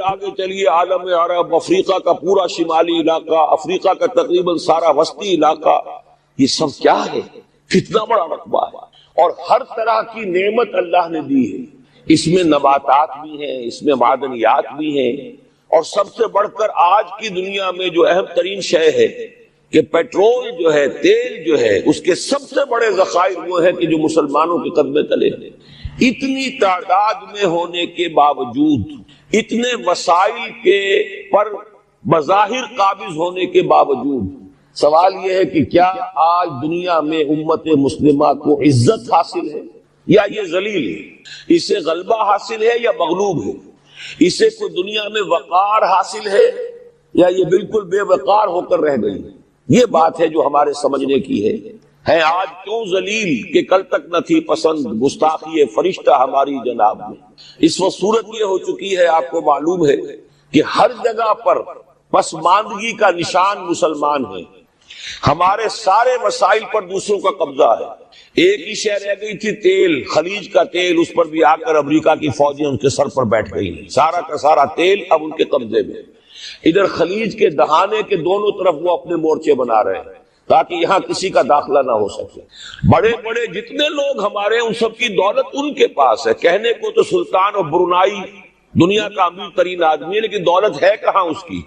آگے چلیے عالم عرب، افریقہ کا پورا شمالی علاقہ، افریقہ کا تقریباً سارا وسطی علاقہ، یہ سب کیا ہے؟ کتنا بڑا رقبہ ہے، اور ہر طرح کی نعمت اللہ نے دی ہے۔ اس میں نباتات بھی ہیں، اس میں معدنیات بھی ہیں، اور سب سے بڑھ کر آج کی دنیا میں جو اہم ترین شے ہے کہ پیٹرول جو ہے، تیل جو ہے، اس کے سب سے بڑے ذخائر وہ ہیں کہ جو مسلمانوں کے قدمے تلے ہیں۔ اتنی تعداد میں ہونے کے باوجود، اتنے وسائل کے پر بظاہر قابض ہونے کے باوجود، سوال یہ ہے کہ کیا آج دنیا میں امت مسلمہ کو عزت حاصل ہے یا یہ ذلیل ہے؟ اسے غلبہ حاصل ہے یا مغلوب ہے؟ اسے کوئی دنیا میں وقار حاصل ہے یا یہ بالکل بے وقار ہو کر رہ گئی؟ یہ بات ہے جو ہمارے سمجھنے کی ہے آج کیوں ذلیل کہ کل تک نہ تھی پسند، گستاخی فرشتہ ہماری جناب میں۔ اس وقت صورت یہ ہو چکی ہے، آپ کو معلوم ہے کہ ہر جگہ پر پسماندگی کا نشان مسلمان ہیں۔ ہمارے سارے وسائل پر دوسروں کا قبضہ ہے۔ ایک ہی شے رہ گئی تھی، تیل، خلیج کا تیل، اس پر بھی آ کر امریکہ کی فوجیں ان کے سر پر بیٹھ گئی، سارا کا سارا تیل اب ان کے قبضے میں۔ ادھر خلیج کے دہانے کے دونوں طرف وہ اپنے مورچے بنا رہے ہیں تاکہ یہاں کسی کا داخلہ نہ ہو سکے۔ بڑے بڑے جتنے لوگ ہمارے، ان سب کی دولت ان کے پاس ہے۔ کہنے کو تو سلطان اور برونائی دنیا کا امیر ترین آدمی ہے، لیکن دولت ہے کہاں اس کی؟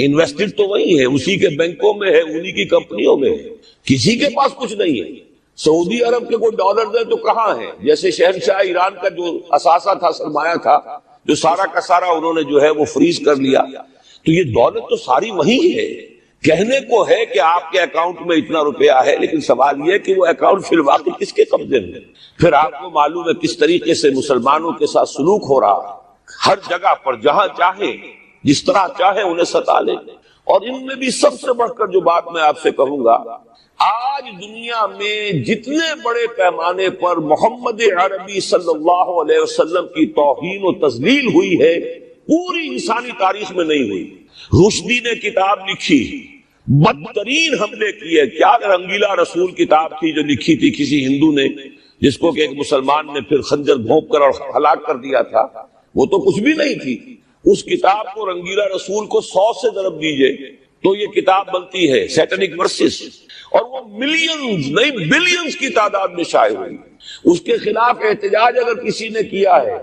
انویسٹڈ تو وہی ہے، اسی کے بینکوں میں ہے، انہی کی کمپنیوں میں ہے، کسی کے پاس کچھ نہیں ہے۔ سعودی عرب کے کوئی ڈالر ہے تو کہاں ہے؟ جیسے شہنشاہ ایران کا جو اثاثہ تھا، سرمایہ تھا، جو سارا کا سارا انہوں نے جو ہے وہ فریز کر لیا، تو یہ دولت تو ساری وہی ہے۔ کہنے کو ہے کہ آپ کے اکاؤنٹ میں اتنا روپیہ ہے، لیکن سوال یہ ہے کہ وہ اکاؤنٹ فی الواقع کس کے قبضے میں؟ پھر آپ کو معلوم ہے کس طریقے سے مسلمانوں کے ساتھ سلوک ہو رہا ہے۔ ہر جگہ پر جہاں چاہے، جس طرح چاہے انہیں ستا لیں۔ اور ان میں بھی سب سے بڑھ کر جو بات میں آپ سے کہوں گا، آج دنیا میں جتنے بڑے پیمانے پر محمد عربی صلی اللہ علیہ وسلم کی توہین و تذلیل ہوئی ہے، پوری انسانی تاریخ میں نہیں ہوئی۔ رشدی نے کتاب لکھی، بدترین حملے کیے۔ کیا رنگیلا رسول کتاب تھی جو لکھی تھی کسی ہندو نے، جس کو کہ ایک مسلمان نے پھر خنجر گھونپ کر اور ہلاک کر دیا تھا، وہ تو کچھ بھی نہیں تھی۔ اس کتاب کو رنگیلا رسول کو 100 سے ضرب دیجئے تو یہ کتاب بنتی ہے، سیٹنک ورسز، اور وہ ملینز نہیں بلینز کی تعداد میں شائع ہوئی۔ اس کے خلاف احتجاج اگر کسی نے کیا ہے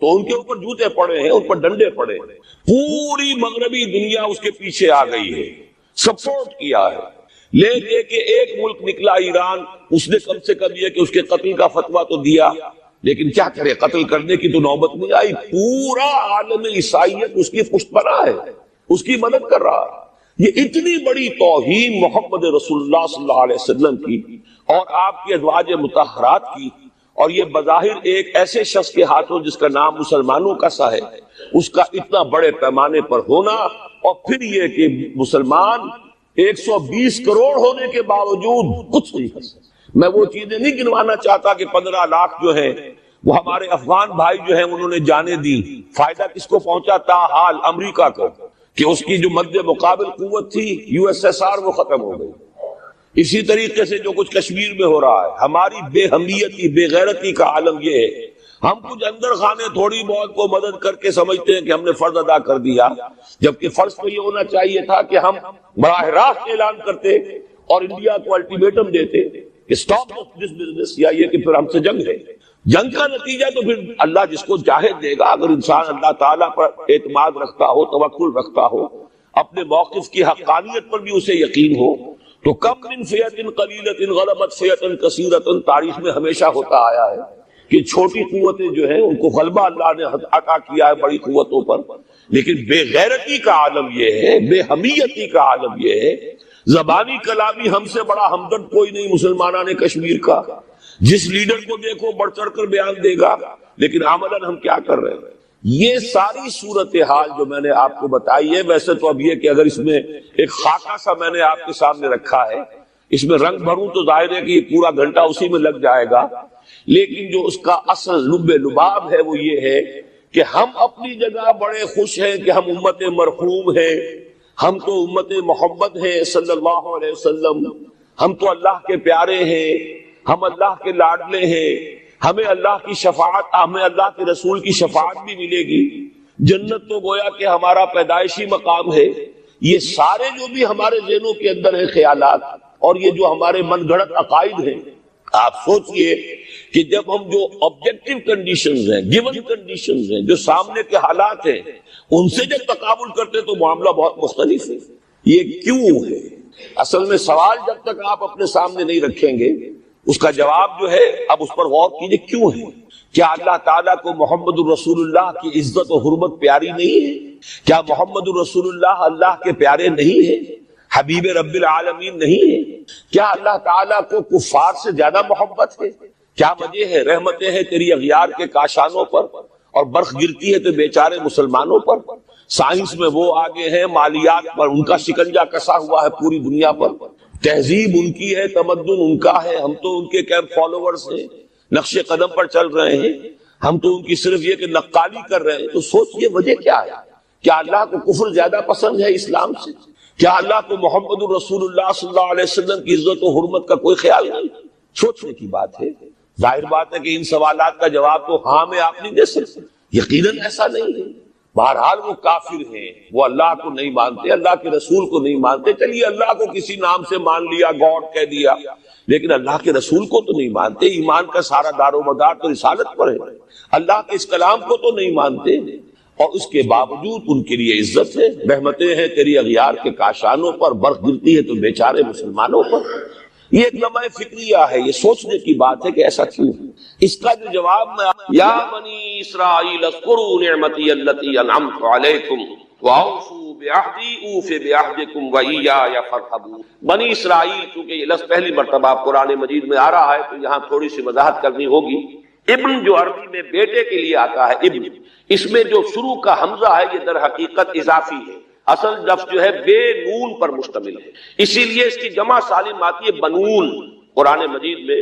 تو ان کے اوپر جوتے پڑے ہیں، ان پر ڈنڈے پڑے ہیں۔ پوری مغربی دنیا اس کے پیچھے آ گئی ہے، سپورٹ کیا ہے۔ لے دے کے ایک ملک نکلا ایران، اس نے کم سے کم یہ کہ اس کے قتل کا فتویٰ تو دیا، لیکن کیا کرے، قتل کرنے کی تو نوبت نہیں آئی۔ پورا عالم عیسائیت اس کی پشت پناہ ہے، اس کی مدد کر رہا ہے۔ یہ اتنی بڑی توہین محمد رسول اللہ صلی اللہ علیہ وسلم کی اور آپ کی ازواج مطہرات کی، اور یہ بظاہر ایک ایسے شخص کے ہاتھوں جس کا نام مسلمانوں کا سا ہے، اس کا اتنا بڑے پیمانے پر ہونا، اور پھر یہ کہ مسلمان 120 کروڑ ہونے کے باوجود کچھ نہیں کر سکتے۔ میں وہ چیزیں نہیں گنوانا چاہتا کہ 15 لاکھ جو ہیں وہ ہمارے افغان بھائی جو ہیں انہوں نے جانیں دی، فائدہ کس کو پہنچا؟ تاحال امریکہ کو، کہ اس کی جو مد مقابل قوت تھی USSR وہ ختم ہو گئی۔ اسی طریقے سے جو کچھ کشمیر میں ہو رہا ہے، ہماری بے ہمیتی، بے غیرتی کا عالم یہ ہے۔ ہم کچھ اندر خانے تھوڑی بہت کو مدد کر کے سمجھتے ہیں کہ ہم نے فرض ادا کر دیا، جبکہ فرض تو یہ ہونا چاہیے تھا کہ ہم براہ راست اعلان کرتے اور انڈیا کو الٹیمیٹم دیتے کہ سٹاپ دس بزنس، یا یہ کہ پھر ہم سے جنگ ہے۔ جنگ کا نتیجہ تو پھر اللہ جس کو چاہے دے گا۔ اگر انسان اللہ تعالیٰ پر اعتماد رکھتا ہو، توکل رکھتا ہو، اپنے موقف کی حقانیت پر بھی اسے یقین ہو، تو کم من فئۃ قلیلۃ غلبت فئۃ کثیرۃ، تاریخ میں ہمیشہ ہوتا آیا ہے کہ چھوٹی قوتیں جو ہیں ان کو غلبہ اللہ نے عطا کیا ہے بڑی قوتوں پر، لیکن بے غیرتی کا عالم یہ ہے، بے حمیتی کا عالم یہ ہے۔ زبانی کلامی ہم سے بڑا ہمدرد کوئی نہیں مسلمانان کشمیر کا، جس لیڈر کو دیکھو بڑھ چڑھ کر بیان دے گا، لیکن عملاً ہم کیا کر رہے ہیں؟ یہ ساری صورتحال جو میں نے آپ کو بتائی ہے، ویسے تو اب یہ کہ اگر اس میں ایک خاکہ سا میں نے آپ کے سامنے رکھا ہے، اس میں رنگ بھروں تو ظاہر ہے کہ یہ پورا گھنٹہ اسی میں لگ جائے گا، لیکن جو اس کا اصل لب لباب ہے وہ یہ ہے کہ ہم اپنی جگہ بڑے خوش ہیں کہ ہم امت مرحوم ہیں، ہم تو امت محمد ہیں صلی اللہ علیہ وسلم، ہم تو اللہ کے پیارے ہیں، ہم اللہ کے لاڈلے ہیں، ہمیں اللہ کی شفاعت، ہمیں اللہ کے رسول کی شفاعت بھی ملے گی۔ جنت تو گویا کہ ہمارا پیدائشی مقام ہے. یہ سارے جو بھی ہمارے ذہنوں کے اندر ہیں خیالات اور یہ جو ہمارے من گھڑت عقائد ہیں، آپ سوچئے کہ جب ہم جو آبجیکٹو کنڈیشنز ہیں، گیون کنڈیشنز ہیں، جو سامنے کے حالات ہیں، ان سے جب تقابل کرتے تو معاملہ بہت مختلف ہے. یہ کیوں ہے؟ اصل میں سوال جب تک آپ اپنے سامنے نہیں رکھیں گے اس کا جواب جو ہے اب اس پر غور کیجئے کیوں ہے. کیا اللہ تعالیٰ کو محمد الرسول اللہ کی عزت و حرمت پیاری نہیں ہے؟ کیا محمد الرسول اللہ اللہ کے پیارے نہیں ہیں، حبیب رب العالمین نہیں ہے؟ کیا اللہ تعالیٰ کو کفار سے زیادہ محبت ہے؟ کیا وجہ ہے رحمتیں ہیں تیری اغیار کے کاشانوں پر اور برف گرتی ہے تو بیچارے مسلمانوں پر. سائنس میں وہ آگے ہیں، مالیات پر ان کا شکنجہ کسا ہوا ہے پوری دنیا پر، تہذیب ان کی ہے، تمدن ان کا ہے، ہم تو ان کے کیمپ فالوورز ہیں، نقش قدم پر چل رہے ہیں، ہم تو ان کی صرف یہ کہ نقالی کر رہے ہیں. تو سوچئے وجہ کیا ہے؟ کیا اللہ کو کفر زیادہ پسند ہے اسلام سے؟ کیا اللہ کو محمد الرسول اللہ صلی اللہ علیہ وسلم کی عزت و حرمت کا کوئی خیال نہیں؟ سوچنے کی بات ہے. ظاہر بات ہے کہ ان سوالات کا جواب تو ہاں میں آپ نہیں دے سکتے، یقیناً ایسا نہیں ہے. بہرحال وہ کافر ہیں، وہ اللہ کو نہیں مانتے، اللہ کے رسول کو نہیں مانتے. چلیے اللہ کو کسی نام سے مان لیا، گاڈ کہہ دیا، لیکن اللہ کے رسول کو تو نہیں مانتے. ایمان کا سارا دار و مدار تو رسالت پر ہے. اللہ کے اس کلام کو تو نہیں مانتے اور اس کے باوجود ان کے لیے عزت ہے. رحمتیں ہیں تیری اغیار کے کاشانوں پر، برف گرتی ہے تو بیچارے مسلمانوں پر. یہ ایک لمحہ فکریہ ہے، یہ سوچنے کی بات ہے کہ ایسا کیوں. اس کا جو جواب میں یا بنی اسرائیل اذکروا نعمتی التی انعمت علیکم واوفوا بعہدی اوف بعہدکم وایای فارہبون. بنی اسرائیل، چونکہ یہ لفظ پہلی مرتبہ قرآن مجید میں آ رہا ہے تو یہاں تھوڑی سی وضاحت کرنی ہوگی. ابن جو عربی میں بیٹے کے لیے آتا ہے ابن، اس میں جو شروع کا حمزہ ہے یہ در حقیقت اضافی ہے. اصل لفظ جو ہے بے نون پر مشتمل ہے، اسی لیے اس کی جمع سالم آتی ہے بنون. قرآن مجید میں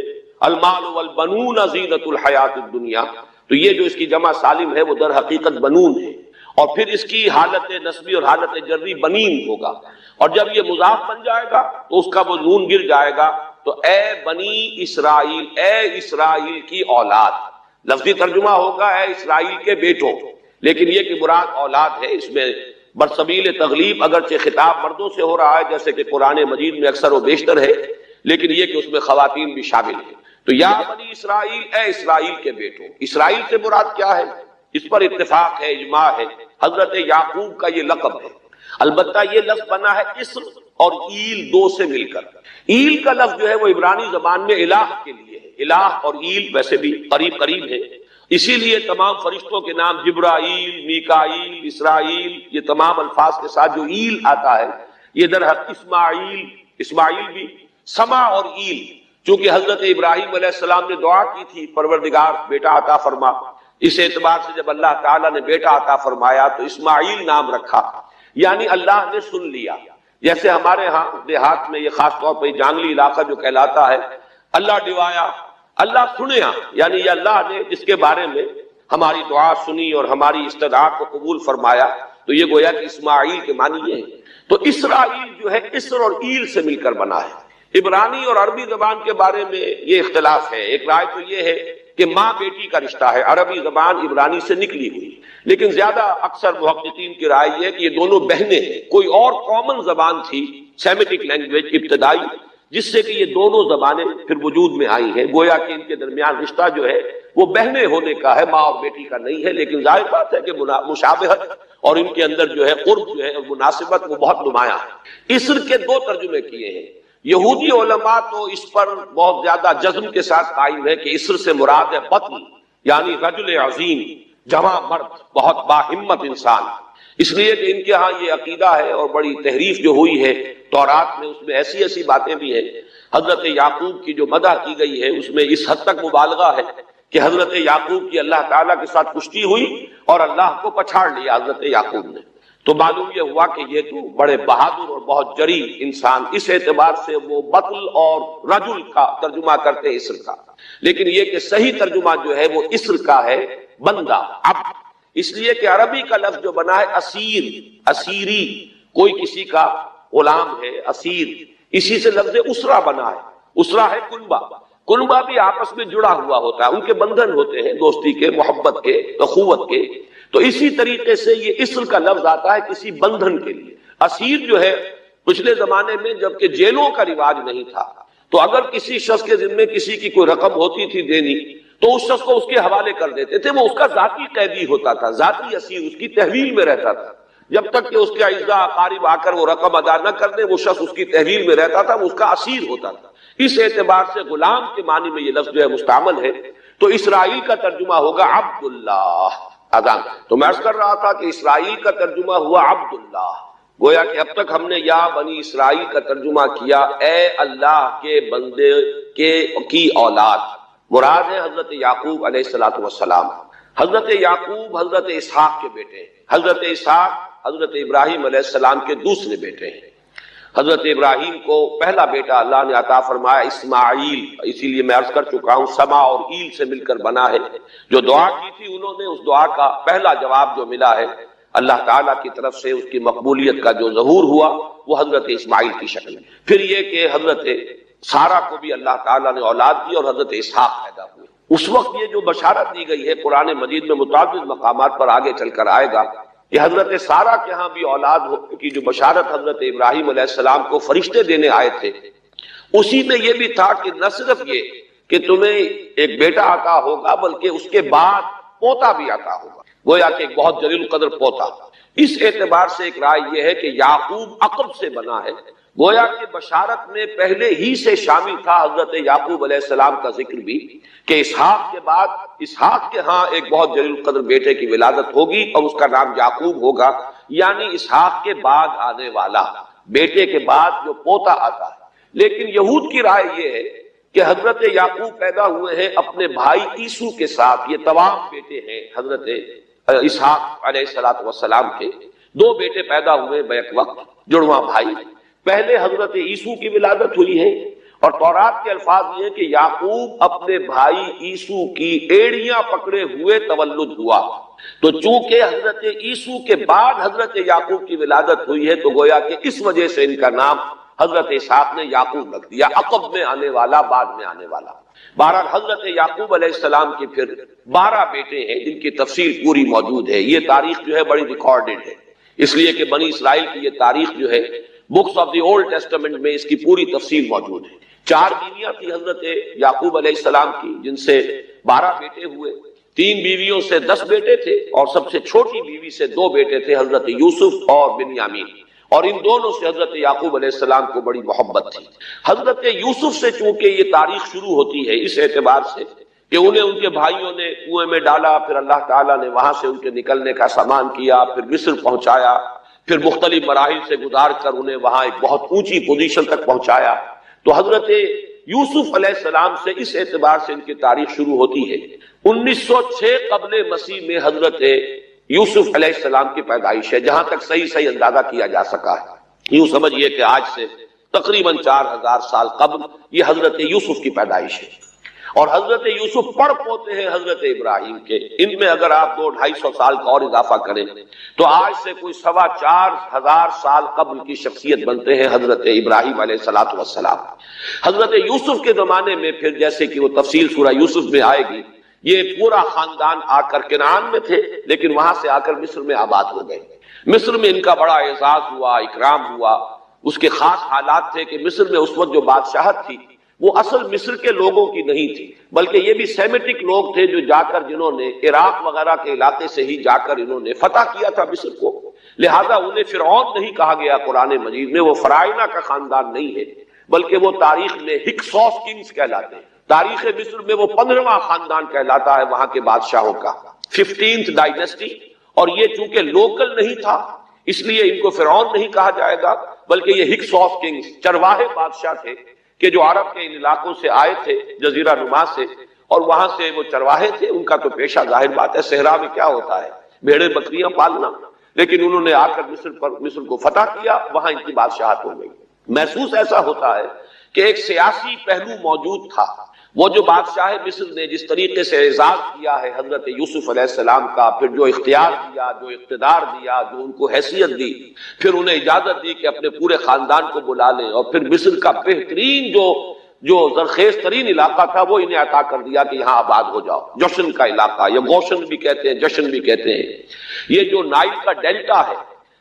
المال والبنون زینت الحیات الدنیا، تو یہ جو اس کی جمع سالم ہے وہ در حقیقت بنون ہے. اور پھر اس کی حالت نسبی اور حالت جری بنین ہوگا، اور جب یہ مضاف بن جائے گا تو اس کا وہ نون گر جائے گا. تو اے بنی اسرائیل، اے اسرائیل کی اولاد. لفظی ترجمہ ہوگا اے اسرائیل کے بیٹوں، لیکن یہ کہ مراد اولاد ہے. اس میں برسبیل تغلیب اگرچہ خطاب مردوں سے ہو رہا ہے جیسے کہ قرآن مجید میں اکثر و بیشتر ہے، لیکن یہ کہ اس میں خواتین بھی شامل ہیں. تو یا بنی اسرائیل، اے اسرائیل کے بیٹوں. اسرائیل سے مراد کیا ہے؟ اس پر اتفاق ہے، اجماع ہے. حضرت یعقوب کا یہ لقب ہے. البتہ یہ لفظ بنا ہے اسر اور ایل دو سے مل کر. ایل کا لفظ جو ہے وہ عبرانی زبان میں الہ کے لیے ہے. الہ اور ایل ویسے بھی قریب قریب ہے، اسی لیے تمام فرشتوں کے نام جبرائیل، میکائیل، اسرائیل، یہ تمام الفاظ کے ساتھ جو ایل آتا ہے یہ در حق اسماعیل بھی سما اور ایل. چونکہ حضرت ابراہیم علیہ السلام نے دعا کی تھی پروردگار بیٹا عطا فرما، اس اعتبار سے جب اللہ تعالیٰ نے بیٹا عطا فرمایا تو اسماعیل نام رکھا، یعنی اللہ نے سن لیا. جیسے ہمارے ہاں دیہات میں یہ خاص طور پہ جانگلی علاقہ جو کہلاتا ہے، اللہ ڈوایا، اللہ سنیا، یعنی یہ اللہ نے جس کے بارے میں ہماری دعا سنی اور ہماری استدعا کو قبول فرمایا، تو یہ گویا کہ اسماعیل کے معنی یہ ہے. تو اسرائیل جو ہے اسر اور ایل سے مل کر بنا ہے. عبرانی اور عربی زبان کے بارے میں یہ اختلاف ہے. ایک رائے تو یہ ہے کہ ماں بیٹی کا رشتہ ہے، عربی زبان عبرانی سے نکلی ہوئی، لیکن زیادہ اکثر محققین کی رائے یہ ہے کہ یہ دونوں بہنیں ہیں. کوئی اور کامن زبان تھی، سیمیٹک لینگویج ابتدائی، جس سے کہ یہ دونوں زبانیں پھر وجود میں آئی ہیں. گویا کہ ان کے درمیان رشتہ جو ہے وہ بہنے ہونے کا ہے، ماں اور بیٹی کا نہیں ہے. لیکن ظاہر بات ہے کہ مشابہت اور ان کے اندر جو ہے قرب جو ہے اور مناسبت وہ بہت نمایاں ہے. اسر کے دو ترجمے کیے ہیں. یہودی علماء تو اس پر بہت زیادہ جزم کے ساتھ قائم ہے کہ اسر سے مراد ہے بطن، یعنی رجل عظیم، جواں مرد، بہت باہمت انسان. اس لیے کہ ان کے ہاں یہ عقیدہ ہے اور بڑی تحریف جو ہوئی ہے تورات میں، اس میں ایسی ایسی باتیں بھی ہیں. حضرت یعقوب کی جو مدح کی گئی ہے اس میں اس حد تک مبالغہ ہے کہ حضرت یعقوب کی اللہ تعالیٰ کے ساتھ کشتی ہوئی اور اللہ کو پچھاڑ لیا حضرت یعقوب نے. تو معلوم یہ ہوا کہ یہ تو بڑے بہادر اور بہت جری انسان، اس اعتبار سے وہ بطل اور رجل کا ترجمہ کرتے ہیں اسر کا. لیکن یہ کہ صحیح ترجمہ جو ہے وہ اسر کا ہے، بندہ، عبد. اس لیے کہ عربی کا لفظ جو بنا ہے اسیر، اسیری، کوئی کسی کا غلام ہے، اسیر. اسی سے لفظ اسرا بنا ہے. اسرا ہے کنبہ. کنبہ بھی آپس میں جڑا ہوا ہوتا ہے، ان کے بندھن ہوتے ہیں دوستی کے، محبت کے، اخوت کے. تو اسی طریقے سے یہ اسر کا لفظ آتا ہے کسی بندھن کے لیے. اسیر جو ہے پچھلے زمانے میں جبکہ جیلوں کا رواج نہیں تھا تو اگر کسی شخص کے ذمے کسی کی کوئی رقم ہوتی تھی دینی تو اس شخص کو اس کے حوالے کر دیتے تھے. وہ اس کا ذاتی قیدی ہوتا تھا، ذاتی اسیر، اس کی تحویل میں رہتا تھا. جب تک کہ اس کے اعزاء اقارب آ کر وہ رقم ادا نہ کر دیں وہ شخص اس کی تحویل میں رہتا تھا، وہ اس کا اسیر ہوتا تھا. اس اعتبار سے غلام کے معنی میں یہ لفظ جو ہے مستعمل ہے. تو اسرائیل کا ترجمہ ہوگا عبداللہ. اذان تو میں عرض کر رہا تھا کہ اسرائیل کا ترجمہ ہوا عبداللہ. گویا کہ اب تک ہم نے یا بنی اسرائیل کا ترجمہ کیا اے اللہ کے بندے کی اولاد. مراد ہے حضرت یعقوب علیہ الصلوۃ والسلام. حضرت یعقوب حضرت اسحاق کے بیٹے ہیں. حضرت اسحاق حضرت ابراہیم علیہ السلام کے دوسرے بیٹے ہیں. حضرت ابراہیم کو پہلا بیٹا اللہ نے عطا فرمایا اسماعیل. اسی لیے میں عرض کر چکا ہوں سما اور ایل سے مل کر بنا ہے. جو دعا کی تھی انہوں نے اس دعا کا پہلا جواب جو ملا ہے اللہ تعالیٰ کی طرف سے اس کی مقبولیت کا جو ظہور ہوا وہ حضرت اسماعیل کی شکل میں. پھر یہ کہ حضرت سارہ کو بھی اللہ تعالیٰ نے اولاد دی اور حضرت اسحاق پیدا ہوئے. اس وقت یہ جو بشارت دی گئی ہے قرآن مجید میں متعدد مقامات پر آگے چل کر آئے گا کہ حضرت سارہ کے ہاں بھی اولاد کی جو بشارت حضرت ابراہیم علیہ السلام کو فرشتے دینے آئے تھے اسی میں یہ بھی تھا کہ نہ صرف یہ کہ تمہیں ایک بیٹا عطا ہوگا بلکہ اس کے بعد پوتا بھی عطا ہوگا. گویا کہ ایک بہت جلیل القدر پوتا. اس اعتبار سے ایک رائے یہ ہے کہ یعقوب عقب سے بنا ہے. گویا کہ بشارت میں پہلے ہی سے شامل تھا حضرت یعقوب علیہ السلام کا ذکر بھی کہ اسحاق کے بعد اسحاق کے ہاں ایک بہت جلیل القدر بیٹے کی ولادت ہوگی اور اس کا نام یعقوب ہوگا. یعنی اسحاق کے بعد آنے والا بیٹے کے بعد جو پوتا آتا ہے. لیکن یہود کی رائے یہ ہے کہ حضرت یعقوب پیدا ہوئے ہیں اپنے بھائی عیسو کے ساتھ. یہ تمام بیٹے ہیں حضرت اسحاق علیہ السلام کے. دو بیٹے پیدا ہوئے بیک وقت جڑواں بھائی. پہلے حضرت عیسو کی ولادت ہوئی ہے اور تورات کے الفاظ یہ ہیں کہ یعقوب اپنے بھائی عیسو کی ایڑیاں پکڑے ہوئے تولد ہوا. تو چونکہ حضرت عیسو کے بعد حضرت یعقوب کی ولادت ہوئی ہے تو گویا کہ اس وجہ سے ان کا نام حضرت اسحاق نے یعقوب رکھ دیا، عقب میں آنے والا، بعد میں آنے والا. بہرحال حضرت یعقوب علیہ السلام کے پھر 12 بیٹے ہیں جن کی تفصیل پوری موجود ہے. یہ تاریخ جو ہے بڑی ریکارڈڈ ہے اس لیے کہ بنی اسرائیل کی یہ تاریخ جو ہے books of the old testament میں اس کی پوری تفصیل موجود ہے. 4 بیویاں تھی حضرت یعقوب علیہ السلام کی جن سے 12 بیٹے ہوئے. 3 بیویوں سے 10 بیٹے تھے اور سب سے چھوٹی بیوی سے 2 بیٹے تھے حضرت یوسف اور بنیامین. اور ان دونوں سے حضرت یعقوب علیہ السلام کو بڑی محبت تھی. حضرت یوسف سے چونکہ یہ تاریخ شروع ہوتی ہے اس اعتبار سے کہ انہیں ان کے بھائیوں نے کنویں میں ڈالا، پھر اللہ تعالیٰ نے وہاں سے ان کے نکلنے کا سامان کیا، پھر مصر پہنچایا، پھر مختلف مراحل سے گزار کر انہیں وہاں ایک بہت اونچی پوزیشن تک پہنچایا. تو حضرت یوسف علیہ السلام سے اس اعتبار سے ان کی تاریخ شروع ہوتی ہے. 1906 قبل مسیح میں حضرت یوسف علیہ السلام کی پیدائش ہے جہاں تک صحیح اندازہ کیا جا سکا ہے. یوں سمجھئے کہ آج سے تقریباً 4000 سال قبل یہ حضرت یوسف کی پیدائش ہے. اور حضرت یوسف پڑ پوتے ہیں حضرت ابراہیم کے. ان میں اگر آپ 200-250 سال کا اور اضافہ کریں تو آج سے کوئی 4,2500 سال قبل کی شخصیت بنتے ہیں حضرت ابراہیم علیہ السلام. حضرت یوسف کے زمانے میں پھر جیسے کہ وہ تفصیل سورہ یوسف میں آئے گی یہ پورا خاندان آ کر کنعان میں تھے لیکن وہاں سے آ کر مصر میں آباد ہو گئے. مصر میں ان کا بڑا اعزاز ہوا، اکرام ہوا. اس کے خاص حالات تھے کہ مصر میں اس وقت جو بادشاہت تھی وہ اصل مصر کے لوگوں کی نہیں تھی بلکہ یہ بھی سیمیٹک لوگ تھے جو جا کر جنہوں نے عراق وغیرہ کے علاقے سے ہی جا کر انہوں نے فتح کیا تھا مصر کو. لہذا انہیں فرعون نہیں کہا گیا قرآن مجید میں. وہ فرعونہ کا خاندان نہیں ہے بلکہ وہ تاریخ میں ہکسوس کنگز کہلاتے ہیں. تاریخ مصر میں وہ 15واں خاندان کہلاتا ہے وہاں کے بادشاہوں کا، 15th ڈائنیسٹی. اور یہ چونکہ لوکل نہیں تھا اس لیے ان کو فرعون نہیں کہا جائے گا بلکہ یہ ہکسوس کنگز چرواہے بادشاہ تھے کہ جو عرب کے ان علاقوں سے آئے تھے جزیرہ نما سے اور وہاں سے وہ چرواہے تھے. ان کا تو پیشہ ظاہر بات ہے صحرا میں کیا ہوتا ہے بھیڑیں بکریاں پالنا. لیکن انہوں نے آ کر مصر کو فتح کیا، وہاں ان کی بادشاہت ہو گئی. محسوس ایسا ہوتا ہے کہ ایک سیاسی پہلو موجود تھا. وہ جو بادشاہ مصر نے جس طریقے سے اعزاز کیا ہے حضرت یوسف علیہ السلام کا، پھر جو اختیار دیا، جو اقتدار دیا، جو ان کو حیثیت دی، پھر انہیں اجازت دی کہ اپنے پورے خاندان کو بلا لیں اور پھر مصر کا بہترین جو جو زرخیز ترین علاقہ تھا وہ انہیں عطا کر دیا کہ یہاں آباد ہو جاؤ. جوشن کا علاقہ، یا گوشن بھی کہتے ہیں، جشن بھی کہتے ہیں. یہ جو نائل کا ڈیلٹا ہے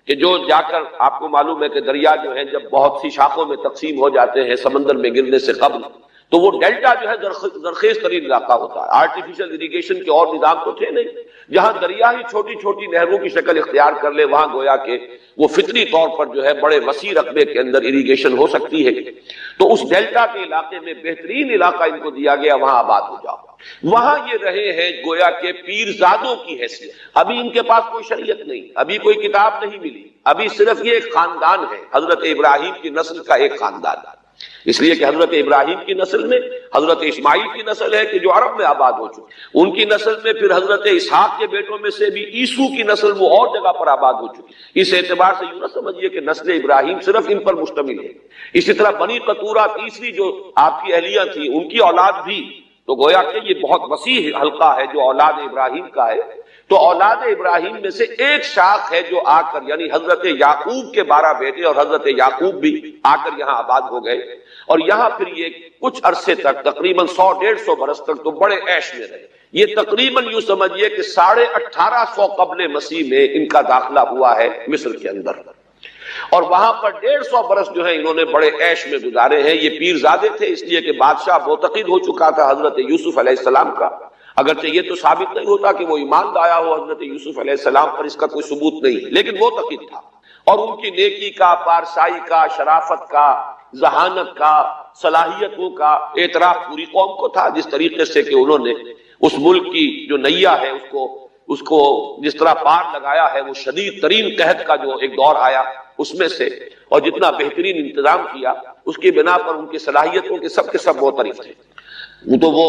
کہ جو جا کر آپ کو معلوم ہے کہ دریا جو ہے جب بہت سی شاخوں میں تقسیم ہو جاتے ہیں سمندر میں گرنے سے قبل، تو وہ ڈیلٹا جو ہے زرخیز ترین علاقہ ہوتا ہے. آرٹیفیشل اریگیشن کے اور نظام تو تھے نہیں. جہاں دریا ہی چھوٹی چھوٹی نہروں کی شکل اختیار کر لے وہاں گویا کہ وہ فطری طور پر جو ہے بڑے وسیع رقبے کے اندر اریگیشن ہو سکتی ہے. تو اس ڈیلٹا کے علاقے میں بہترین علاقہ ان کو دیا گیا، وہاں آباد ہو جاؤ. وہاں یہ رہے ہیں گویا کہ پیرزادوں کی حیثیت. ابھی ان کے پاس کوئی شریعت نہیں، ابھی کوئی کتاب نہیں ملی، ابھی صرف یہ ایک خاندان ہے، حضرت ابراہیم کی نسل کا ایک خاندان. اس لیے کہ حضرت ابراہیم کی نسل میں حضرت اسماعیل کی نسل ہے کہ جو عرب میں آباد ہو چکی، ان کی نسل میں پھر حضرت اسحاق کے بیٹوں میں سے بھی عیسو کی نسل وہ اور جگہ پر آباد ہو چکی. اس اعتبار سے یوں نہ سمجھیے کہ نسل ابراہیم صرف ان پر مشتمل ہے. اسی طرح بنی قطورہ تیسری جو آپ کی اہلیہ تھی ان کی اولاد بھی، تو گویا کہ یہ بہت وسیع حلقہ ہے جو اولاد ابراہیم کا ہے. تو اولاد ابراہیم میں سے ایک شاخ ہے جو آ کر، یعنی حضرت یعقوب کے 12 بیٹے اور حضرت یعقوب بھی آ کر یہاں آباد ہو گئے. اور یہاں پھر یہ کچھ عرصے تک تقریباً 100-150 برس تک تو بڑے عیش میں رہے. یہ تقریباً یوں سمجھیے کہ 1850 قبل مسیح میں ان کا داخلہ ہوا ہے مصر کے اندر، اور وہاں پر 150 برس جو ہے انہوں نے بڑے عیش میں گزارے ہیں. یہ پیرزادے تھے اس لیے کہ بادشاہ معتقد ہو چکا تھا حضرت یوسف علیہ السلام کا، اگرچہ یہ تو ثابت نہیں ہوتا کہ وہ ایمان لایا ہو حضرت یوسف علیہ السلام پر، اس کا کوئی ثبوت نہیں، لیکن وہ معتقد تھا. اور ان کی نیکی کا، پارسائی کا، شرافت کا، ذہانت کا، صلاحیتوں کا اعتراف پوری قوم کو تھا. جس طریقے سے کہ انہوں نے اس ملک کی جو نیا ہے اس کو جس طرح پار لگایا ہے، وہ شدید ترین قحط کا جو ایک دور آیا اس میں سے، اور جتنا بہترین انتظام کیا اس کی بنا پر ان کی صلاحیتوں کے سب معترف تھے. تو وہ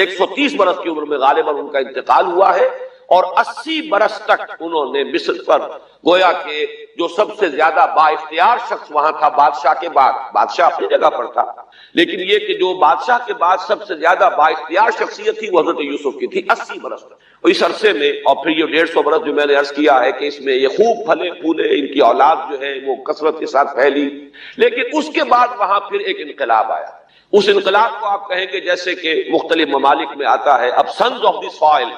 130 برس کی عمر میں غالباً ان کا انتقال ہوا ہے، اور 80 برس تک انہوں نے مصر پر گویا کہ جو سب سے زیادہ با اختیار شخص وہاں تھا بادشاہ کے بعد، بادشاہ اپنی جگہ پر تھا لیکن یہ کہ جو بادشاہ کے بعد سب سے زیادہ با اختیار شخصیت تھی وہ حضرت یوسف کی تھی 80 برس تک. اور اس عرصے میں، اور پھر یہ 150 برس جو میں نے عرض کیا ہے کہ اس میں یہ خوب پھلے پھولے، ان کی اولاد جو ہے وہ کثرت کے ساتھ پھیلی. لیکن اس کے بعد وہاں پھر ایک انقلاب آیا. اس انقلاب کو آپ کہیں گے جیسے کہ مختلف ممالک میں آتا ہے. اب سنز آف دی سوائل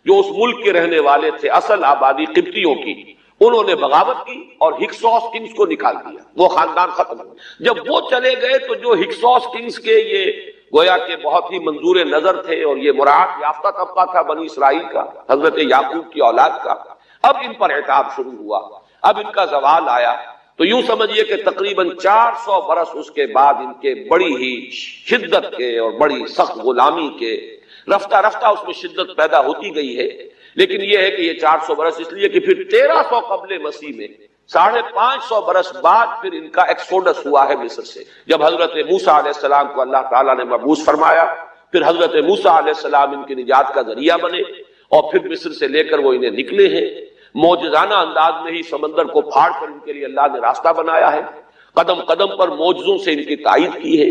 جو اس ملک کے رہنے والے تھے، اصل آبادی قبطیوں کی، انہوں نے بغاوت کی اور ہکسوس کنگز کو نکال دیا. وہ خاندان ختم ہو. جب وہ چلے گئے تو جو ہکسوس کنگز کے یہ گویا کہ بہت ہی منظور نظر تھے اور یہ مراعات یافتہ طبقہ تھا بنی اسرائیل کا، حضرت یعقوب کی اولاد کا، اب ان پر عتاب شروع ہوا، اب ان کا زوال آیا. تو یوں سمجھیے کہ تقریباً 400 برس اس کے بعد ان کے بڑی ہی شدت کے اور بڑی سخت غلامی کے رفتہ رفتہ اس میں شدت پیدا ہوتی گئی ہے. لیکن یہ ہے کہ یہ 400 برس اس لیے کہ پھر 1300 قبل مسیح میں 550 برس بعد پھر ان کا ایکسوڈس ہوا ہے مصر سے، جب حضرت موسیٰ علیہ السلام کو اللہ تعالیٰ نے مبعوث فرمایا. پھر حضرت موسیٰ علیہ السلام ان کی نجات کا ذریعہ بنے، اور پھر مصر سے لے کر وہ انہیں نکلے ہیں. معجزانہ انداز میں ہی سمندر کو پھاڑ کر ان کے لیے اللہ نے راستہ بنایا ہے. قدم قدم پر معجزوں سے ان کی تائید کی ہے.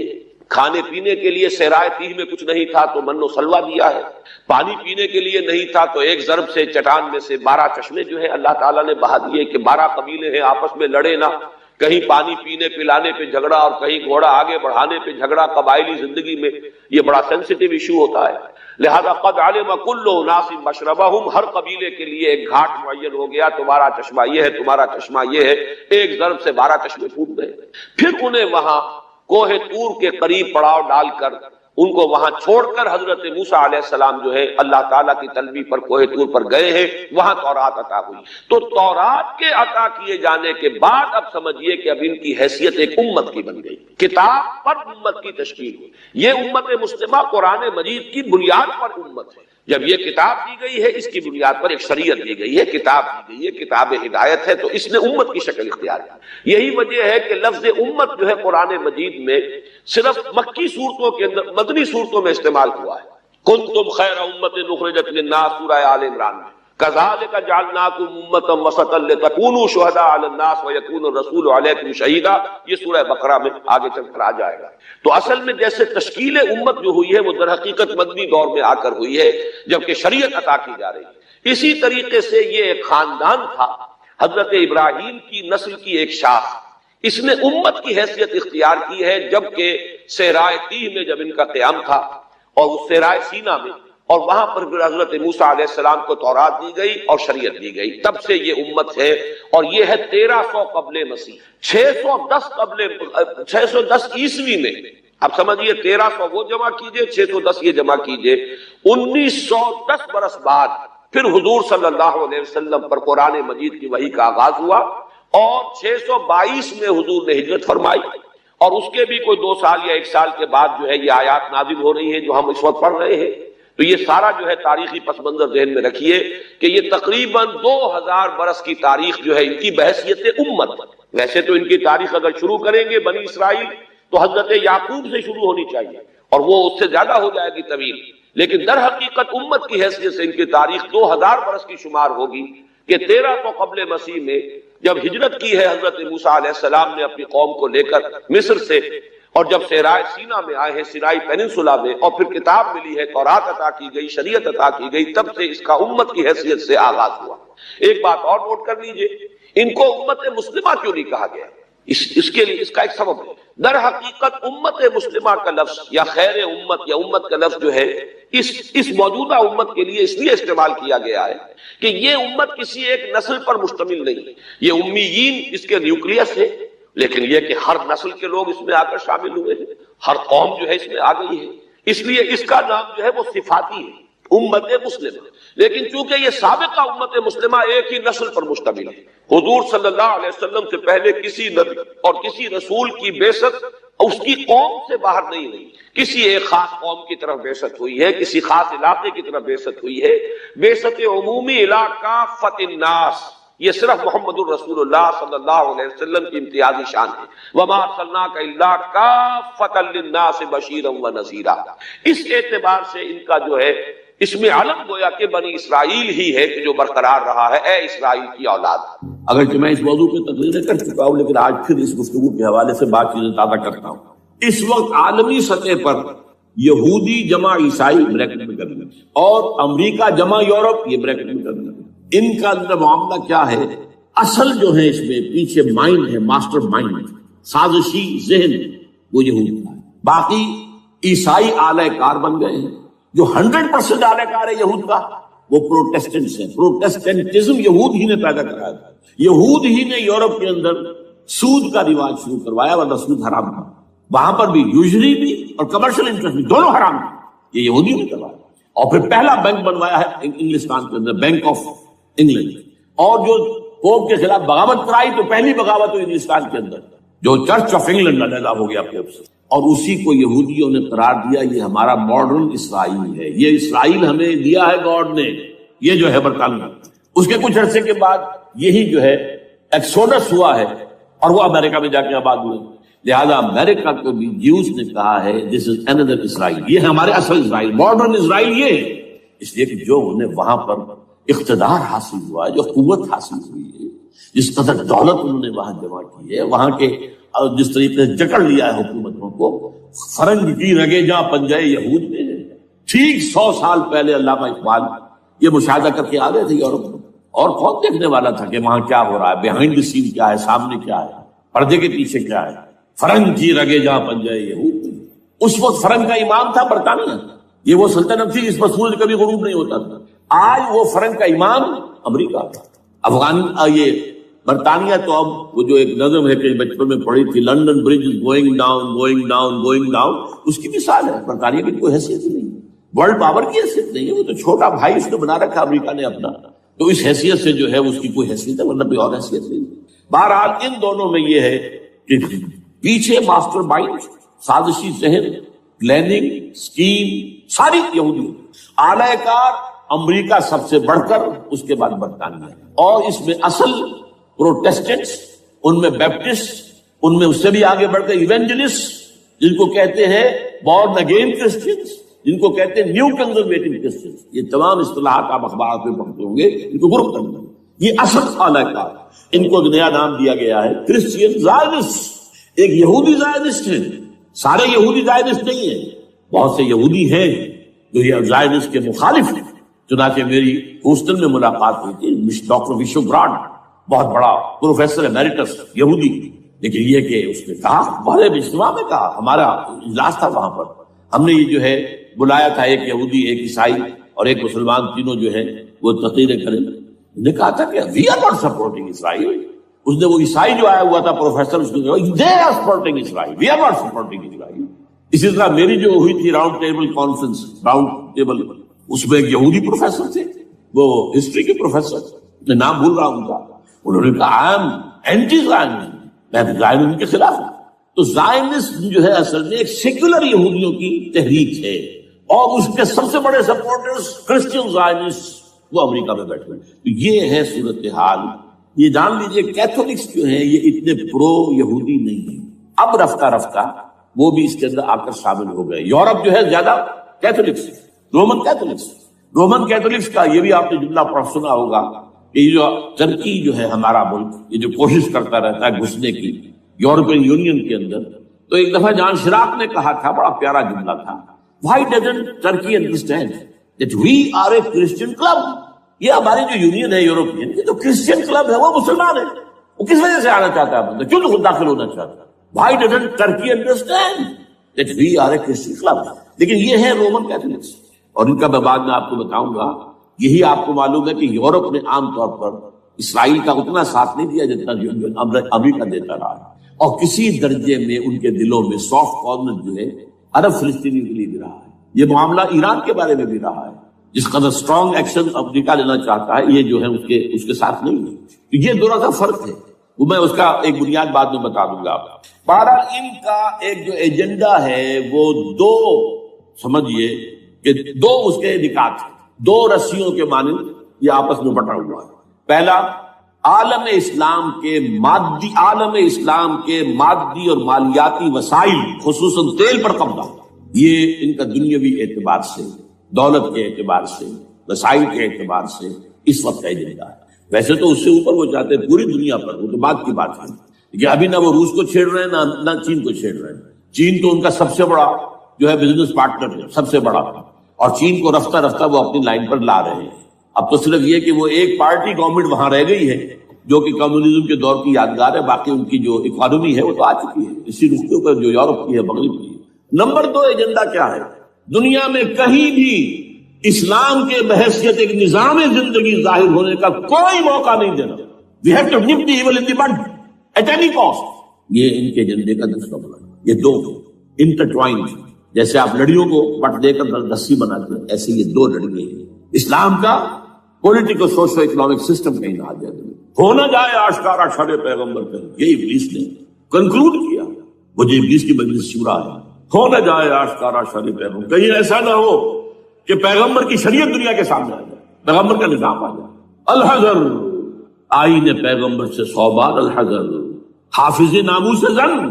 کھانے پینے کے لیے صحرائے تیہ میں کچھ نہیں تھا تو من و سلوہ دیا ہے. پانی پینے کے لیے نہیں تھا تو ایک ضرب سے چٹان میں سے 12 چشمے جو ہیں اللہ تعالیٰ نے بہا دیے کہ 12 قبیلے ہیں آپس میں لڑے نہ، کہیں پانی پینے پلانے پہ جھگڑا اور کہیں گھوڑا آگے بڑھانے پہ جھگڑا. قبائلی زندگی میں یہ بڑا سینسیٹیو ایشو ہوتا ہے. لہذا قد علم کل اناس مشربہم، ہر قبیلے کے لیے ایک گھاٹ معین ہو گیا، تمہارا چشمہ یہ ہے، تمہارا چشمہ یہ ہے. ایک ضرب سے 12 چشمے پھوٹ گئے. پھر انہیں وہاں کوہ طور کے قریب پڑاؤ ڈال کر ان کو وہاں چھوڑ کر حضرت موسیٰ علیہ السلام جو ہے اللہ تعالیٰ کی طلبی پر کوہ طور پر گئے ہیں. وہاں تورات عطا ہوئی. تو تورات کے عطا کیے جانے کے بعد اب سمجھیے کہ اب ان کی حیثیت ایک امت کی بن گئی، کتاب پر امت کی تشکیل ہوئی. یہ امت مسلمہ قرآن مجید کی بنیاد پر امت ہے. جب یہ کتاب دی گئی ہے اس کی بنیاد پر ایک شریعت دی گئی ہے، کتاب دی گئی ہے، کتاب ہدایت ہے، تو اس نے امت کی شکل اختیار کی. یہی وجہ ہے کہ لفظ امت جو ہے قرآن مجید میں صرف مکی صورتوں کے اندر، مدنی صورتوں میں استعمال ہوا ہے. کنتم خیر امت اخرجت للناس سورہ آل عمران میں، کذالک جعلناکم امۃ وسطا لتکونوا شہداء علی الناس ویکون الرسول علیکم شہیدا. یہ سورہ بقرہ میں آگے چل کر آ جائے گا. تو اصل میں جیسے تشکیل امت جو ہوئی ہے وہ در حقیقت مدنی دور میں آ کر ہوئی ہے جبکہ شریعت عطا کی جا رہی ہے. اسی طریقے سے یہ ایک خاندان تھا حضرت ابراہیم کی نسل کی ایک شاخ. اس نے امت کی حیثیت اختیار کی ہے، جبکہ صحرائے تیہ میں جب ان کا قیام تھا اور اس صحرائے سینا میں، اور وہاں پر پھر حضرت موسیٰ علیہ السلام کو تورات دی گئی اور شریعت دی گئی، تب سے یہ امت ہے، اور یہ ہے 1300 قبل مسیح، 610 عیسوی میں۔ اب سمجھیے 1300 وہ جمع کیجئے، 610 یہ جمع کیجئے، 1910 برس بعد پھر حضور صلی اللہ علیہ وسلم پر قرآن مجید کی وحی کا آغاز ہوا، اور 622 میں حضور نے ہجرت فرمائی، اور اس کے بھی کوئی 2 سال یا 1 سال کے بعد جو ہے یہ آیات نازل ہو رہی ہیں جو ہم اس وقت پڑھ رہے ہیں۔ تو یہ سارا جو ہے تاریخی پس منظر ذہن میں رکھیے کہ یہ تقریباً 2000 برس کی تاریخ جو ہے ان کی بحیثیت امت۔ ویسے تو ان کی تاریخ اگر شروع کریں گے بنی اسرائیل تو حضرت یعقوب سے شروع ہونی چاہیے، اور وہ اس سے زیادہ ہو جائے گی طویل، لیکن در حقیقت امت کی حیثیت سے ان کی تاریخ 2000 برس کی شمار ہوگی کہ 1300 قبل مسیح میں جب ہجرت کی ہے حضرت موسیٰ علیہ السلام نے اپنی قوم کو لے کر مصر سے، اور جب صحرائے سینا میں آئے ہیں، سینائی پیننسولا میں، اور پھر کتاب ملی ہے، تورات عطا کی گئی، شریعت عطا کی گئی، تب سے اس کا امت کی حیثیت سے آغاز ہوا۔ ایک بات اور نوٹ کر لیجئے، ان کو امت مسلمہ کیوں نہیں کہا گیا؟ اس کے لیے اس کا ایک سبب ہے۔ در حقیقت امت مسلمہ کا لفظ یا خیر امت یا امت کا لفظ جو ہے اس موجودہ امت کے لیے اس لیے استعمال کیا گیا ہے کہ یہ امت کسی ایک نسل پر مشتمل نہیں، یہ امیین اس کے نیوکلیس ہے، لیکن یہ کہ ہر نسل کے لوگ اس میں آ کر شامل ہوئے ہیں، ہر قوم جو ہے اس میں آ گئی ہے، اس لیے اس کا نام جو ہے وہ صفاتی ہے، امت مسلمہ۔ لیکن چونکہ یہ سابقہ امت مسلمہ ایک ہی نسل پر مشتمل ہے، حضور صلی اللہ علیہ وسلم سے پہلے کسی نبی اور کسی رسول کی بعثت اس کی قوم سے باہر نہیں ہوئی، کسی ایک خاص قوم کی طرف بعثت ہوئی ہے، کسی خاص علاقے کی طرف بعثت ہوئی ہے۔ بعثت عمومی علاقہ کافۃ الناس، یہ صرف محمد الرسول اللہ صلی اللہ علیہ وسلم کی امتیازی شان ہے۔ وما ارسلناک الا کافۃ للناس بشیرا ونذیرا۔ اس اعتبار سے ان کا جو ہے اس میں علم گویا کہ بنی اسرائیل ہی ہے کہ جو برقرار رہا ہے، اے اسرائیل کی اولاد۔ اگرچہ میں اس موضوع پہ تقریر کر چکا ہوں، لیکن آج پھر اس گفتگو کے حوالے سے بات چیزیں تازہ کرتا ہوں۔ اس وقت عالمی سطح پر یہودی جمع عیسائی بریکٹ میں کر لیں، اور امریکہ جمع یورپ یہ بریکٹ میں کر لیں، ان کا اندر معاملہ کیا ہے؟ اصل جو ہے اس میں پیچھے مائنڈ ہے، ماسٹر مائنڈ، سازشی ذہن وہ یہود کا ہے۔ باقی عیسائی اعلی کار بن گئے ہیں۔ جو 100% اعلی کار ہے یہود کا وہ پروٹیسٹنٹس ہیں۔ پروٹیسٹنٹزم یہود ہی نے پیدا کرایا تھا، یہود ہی نے یورپ کے اندر سود کا رواج شروع کروایا، ورنہ سود حرام تھا وہاں پر بھی، یوزری بھی اور کمرشل انٹرسٹ بھی، دونوں حرام تھے، یہ یہودی نے کروایا۔ اور پھر پہلا بینک بنوایا ہے انگلستان کے اندر، بینک آف انگلینڈ، اور جو پوپ کے خلاف بغاوت کرائی تو پہلی بغاوت ہوئی انگلستان کے اندر، جو چرچ آف انگلینڈ علیحدہ ہو گیا اپنے سے، اور اسی کو یہودیوں نے قرار دیا یہ ہمارا ماڈرن اسرائیل ہے، یہ اسرائیل ہمیں دیا ہے گاڈ نے، یہ جو ہے برطانیہ۔ اس کے کچھ عرصے کے بعد یہی جو ہے ایکسوڈس ہوا ہے، اور وہ امریکہ میں جا کے آباد ہوئے، لہذا امریکہ کو بھی جیوز نے کہا ہے دس از another اسرائیل، یہ ہمارے اصل اسرائیل، ماڈرن اسرائیل یہ ہے۔ اس لیے کہ جو انہیں وہاں پر اقتدار حاصل ہوا ہے، جو قوت حاصل ہوئی ہے، جس قدر دولت انہوں نے وہاں جمع کی ہے، وہاں کے جس طریقے سے جکڑ لیا ہے حکومتوں کو، فرنگ کی رگے جہاں پنجے یہود میں ہے۔ ٹھیک 100 سال پہلے علامہ اقبال یہ مشاہدہ کر کے آ گئے تھے یورپ میں، اور کون دیکھنے والا تھا کہ وہاں کیا ہو رہا ہے، بیہائنڈ دی سین کیا ہے، سامنے کیا ہے، پردے کے پیچھے کیا ہے۔ فرنگ کی رگے جہاں پنجے یہود میں، اس وقت فرنگ کا امام تھا برطانیہ، یہ وہ سلطنت تھی جس پر سورج کبھی غروب نہیں ہوتا تھا۔ آج وہ فرنگ کا امام امریکہ تھا، افغان یہ برطانیہ تو اب وہ جو ایک نظم ہے کہ بچپن میں پڑھی تھی، London bridge is going down going down going down, اس کی مثال ہے۔ برطانیہ کی کوئی حیثیت ہی نہیں، ورلڈ پاور کی حیثیت نہیں ہے، وہ تو چھوٹا بھائی اس نے بنا رکھا امریکہ نے اپنا، تو اس حیثیت سے جو ہے اس کی کوئی حیثیت ہے، ورنہ کوئی اور حیثیت نہیں۔ بہرحال ان دونوں میں یہ ہے کہ پیچھے ماسٹر مائنڈ، سازشی ذہن، پلاننگ، اسکیم ساری یہودی، اعلی کار امریکہ سب سے بڑھ کر، اس کے بعد برطانیہ، اور اس میں اصل پروٹیسٹنٹس، ان میں بیپٹسٹ، ان میں اس سے بھی آگے بڑھ کر ایونجلسٹ، جن کو کہتے ہیں بورن اگین کرسچنس، جن کو کہتے ہیں نیو کنزرویٹو کرسچنس، یہ تمام اصطلاحات آپ اخبارات میں پڑھتے ہوں گے، ان کو گروپ کرنا، یہ اصل اعلی کار۔ ان کو ایک نیا نام دیا گیا ہے کرسچین زائنسٹ۔ ایک یہودی زائنسٹ ہے، سارے یہودی زائنسٹ نہیں ہیں، بہت سے یہودی ہیں جو یہ زائنسٹ کے مخالف ہیں۔ چنانچہ میری ہوسٹن میں ملاقات ہوئی تھی ڈاکٹر وشو براڈ، بہت بڑا پروفیسر ایمیریٹس یہودی، لیکن یہ کہ اس نے کہا، ہمارے اجتماع میں کہا، ہمارا اجلاس تھا وہاں پر، ہم نے یہ جو ہے بلایا تھا، ایک یہودی، ایک عیسائی اور ایک مسلمان، تینوں جو ہے وہ تقریریں کریں. نے کہا تھا کہ وی آر ناٹ سپورٹنگ اسرائیل. اس نے وہ عیسائی جو آیا ہوا تھا پروفیسر، اس نے کہا they are supporting Israel, we are not supporting Israel. اسی طرح میری جو ہوئی تھی round table conference, round table, اس میں ایک یہودی پروفیسر تھے، وہ ہسٹری کے پروفیسر، میں نام بھول رہا ہوں کا، انہوں نے کہا آئی ایم اینٹی زائنسٹ، میں زائنسٹ کے خلاف ہوں. تو زائنسٹ جو ہے اصل میں ایک سیکولر یہودیوں کی تحریک ہے، اور اس کے سب سے بڑے سپورٹرز کرسچن زائنسٹ وہ امریکہ میں بیٹھے ہیں. تو یہ ہے صورتحال. یہ جان لیجئے کیتھولکس جو ہیں یہ اتنے پرو یہودی نہیں ہیں. اب رفتہ رفتہ وہ بھی اس کے اندر آ کر شامل ہو گئے. یورپ جو ہے زیادہ کیتھولکس، رومن کیتھولکس کا یہ بھی آپ نے جملہ پڑھ سنا ہوگا کہ یہ جو ترکی جو ہے ہمارا ملک، یہ جو کوشش کرتا رہتا ہے گھسنے کی یورپین یونین کے اندر. تو ایک دفعہ جان شراک نے کہا تھا، بڑا پیارا جملہ تھا، Why doesn't Turkey understand that we are a Christian club؟ یہ ہماری جو یونین ہے یورپین، یہ تو کرسچین کلب ہے، وہ مسلمان ہے، وہ کس وجہ سے آنا چاہتا ہے بندہ، کیوں تو خود داخل ہونا چاہتا ہے؟ Why doesn't Turkey understand that we are a Christian club؟ لیکن یہ ہے رومن کیتھولکس، اور ان کا میں بعد میں آپ کو بتاؤں گا. یہی آپ کو معلوم ہے کہ یورپ نے عام طور پر اسرائیل کا اتنا ساتھ نہیں دیا جتنا امریکہ دیتا رہا ہے، اور کسی درجے میں ان کے دلوں میں سافٹ کارنر جو ہے عرب فلسطینیوں کے لیے بھی رہا ہے. یہ معاملہ ایران کے بارے میں بھی رہا ہے، جس قدر اسٹرانگ ایکشن امریکہ لینا چاہتا ہے، یہ جو ہے اس کے ساتھ نہیں ہے. تو یہ دونوں کا فرق ہے، وہ میں اس کا ایک بنیاد بعد میں بتا دوں گا آپ کو. بہرحال ان کا ایک جو ایجنڈا ہے وہ دو، سمجھیے کہ دو اس کے نکات ہیں، دو رسیوں کے مانند یہ آپس میں بٹا ہوا ہے. پہلا، عالم اسلام کے مادی اور مالیاتی وسائل، خصوصاً تیل پر قبضہ، یہ ان کا دنیاوی اعتبار سے، دولت کے اعتبار سے، وسائل کے اعتبار سے اس وقت کا ایجنڈا ہے. ویسے تو اس سے اوپر وہ چاہتے ہیں پوری دنیا پر، وہ تو بعد کی بات ہے، لیکن ابھی نہ وہ روس کو چھیڑ رہے ہیں نہ چین کو چھیڑ رہے ہیں. چین تو ان کا سب سے بڑا جو ہے بزنس پارٹنر ہے، سب سے بڑا، اور چین کو رفتہ رفتہ وہ اپنی لائن پر لا رہے ہیں. اب تو صرف یہ کہ وہ ایک پارٹی گورنمنٹ وہاں رہ گئی ہے جو کہ کمیونزم کے دور کی یادگار ہے، باقی ان کی جو اکانومی ہے وہ تو آ چکی ہے اسی رخ پر جو یورپ کی ہے، مغرب کی ہے. نمبر دو ایجنڈا کیا ہے؟ دنیا میں کہیں بھی اسلام کے بحیثیت ایک نظام زندگی ظاہر ہونے کا کوئی موقع نہیں دینا. We have to nip the evil in the bud at any cost. یہ ان کے ایجنڈے کا دوسرا بنا. یہ دو انٹرٹوائنڈ، جیسے آپ لڑیوں کو پٹ دے کر رسی بناتے ہیں، ایسے یہ دو لڑیے ہیں. اسلام کا پولیٹیکل سوشو اکنامک سسٹم کہیں نہ آ جائے، ہونا جائے آشکارا شر پیغمبر کا. یہ ابلیس نے کنکلوڈ کیا، وہ جو ابلیس کی مجلس شورا ہے، ہونا جائے آشکارا شر پیغمبر. کہیں ایسا نہ ہو کہ پیغمبر کی شریعت دنیا کے سامنے آ جائے، پیغمبر کا نظام آ جائے. الحذر، آئین پیغمبر سے 100 بار الحذر. حافظ ناموس زن،